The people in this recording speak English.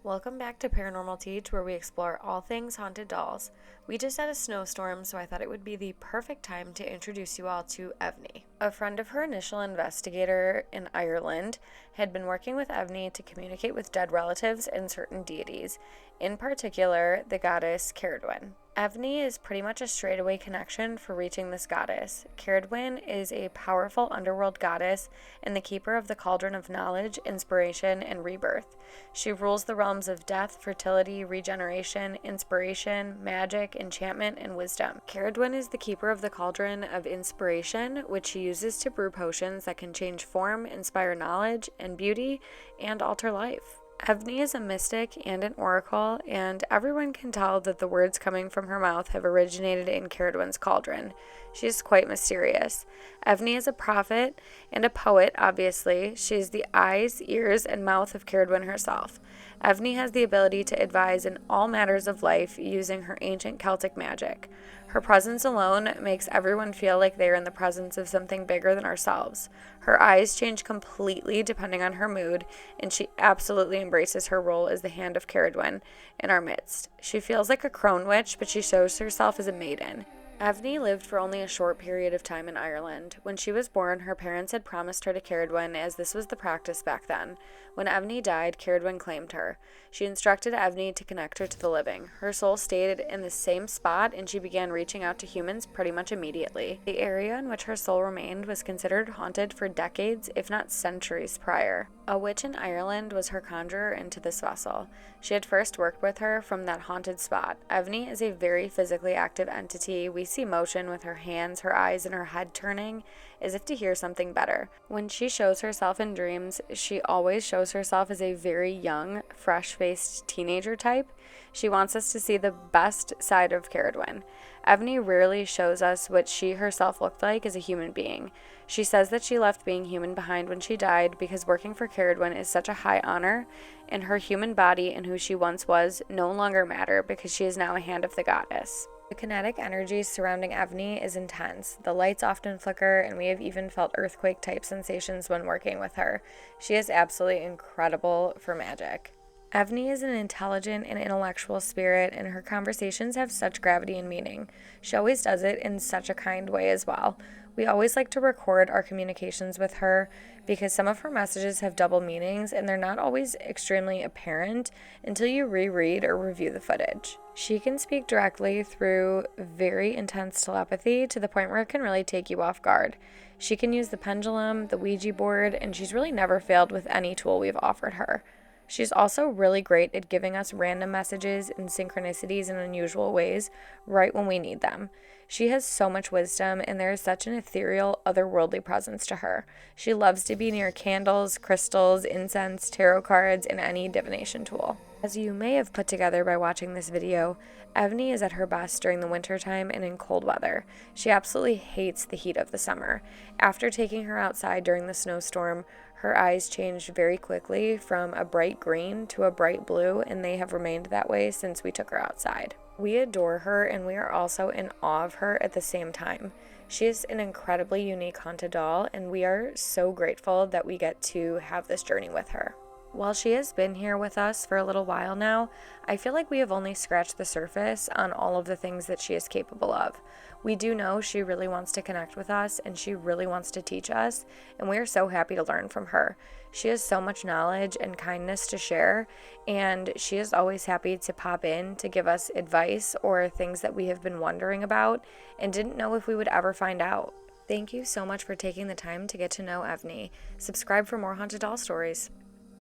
Welcome back to Paranormal Teach, where we explore all things haunted dolls. We just had a snowstorm, so I thought it would be the perfect time to introduce you all to Aibhne. A friend of her initial investigator in Ireland had been working with Aibhne to communicate with dead relatives and certain deities, in particular the goddess Cerridwen. Aibhne is pretty much a straightaway connection for reaching this goddess. Cerridwen is a powerful underworld goddess and the keeper of the cauldron of knowledge, inspiration, and rebirth. She rules the realms of death, fertility, regeneration, inspiration, magic, enchantment, and wisdom. Cerridwen is the keeper of the cauldron of inspiration, which she uses to brew potions that can change form, inspire knowledge and beauty, and alter life. Aibhne is a mystic and an oracle, and everyone can tell that the words coming from her mouth have originated in Cerridwen's cauldron. She is quite mysterious. Aibhne is a prophet and a poet, obviously. She is the eyes, ears, and mouth of Cerridwen herself. Aibhne has the ability to advise in all matters of life using her ancient Celtic magic. Her presence alone makes everyone feel like they are in the presence of something bigger than ourselves. Her eyes change completely depending on her mood, and she absolutely embraces her role as the hand of Cerridwen in our midst. She feels like a crone witch, but she shows herself as a maiden. Aibhne lived for only a short period of time in Ireland. When she was born, her parents had promised her to Cerridwen, as this was the practice back then. When Aibhne died, Cerridwen claimed her. She instructed Aibhne to connect her to the living. Her soul stayed in the same spot, and she began reaching out to humans pretty much immediately. The area in which her soul remained was considered haunted for decades, if not centuries prior. A witch in Ireland was her conjurer into this vessel. She had first worked with her from that haunted spot. Aibhne is a very physically active entity. We see motion with her hands, her eyes, and her head turning, as if to hear something better. When she shows herself in dreams, she always shows herself as a very young, fresh-faced teenager type. She wants us to see the best side of Cerridwen. Aibhne rarely shows us what she herself looked like as a human being. She says that she left being human behind when she died because working for Cerridwen is such a high honor, and her human body and who she once was no longer matter because she is now a hand of the goddess. The kinetic energy surrounding Aibhne is intense. The lights often flicker, and we have even felt earthquake-type sensations when working with her. She is absolutely incredible for magic. Aibhne is an intelligent and intellectual spirit, and her conversations have such gravity and meaning. She always does it in such a kind way as well. We always like to record our communications with her because some of her messages have double meanings and they're not always extremely apparent until you reread or review the footage. She can speak directly through very intense telepathy to the point where it can really take you off guard. She can use the pendulum, the Ouija board, and she's really never failed with any tool we've offered her. She's also really great at giving us random messages and synchronicities in unusual ways right when we need them. She has so much wisdom, and there is such an ethereal, otherworldly presence to her. She loves to be near candles, crystals, incense, tarot cards, and any divination tool. As you may have put together by watching this video, Aibhne is at her best during the wintertime and in cold weather. She absolutely hates the heat of the summer. After taking her outside during the snowstorm, her eyes changed very quickly from a bright green to a bright blue, and they have remained that way since we took her outside. We adore her, and we are also in awe of her at the same time. She is an incredibly unique haunted doll, and we are so grateful that we get to have this journey with her. While she has been here with us for a little while now, I feel like we have only scratched the surface on all of the things that she is capable of. We do know she really wants to connect with us and she really wants to teach us, and we are so happy to learn from her. She has so much knowledge and kindness to share, and she is always happy to pop in to give us advice or things that we have been wondering about and didn't know if we would ever find out. Thank you so much for taking the time to get to know Aibhne. Subscribe for more haunted doll stories.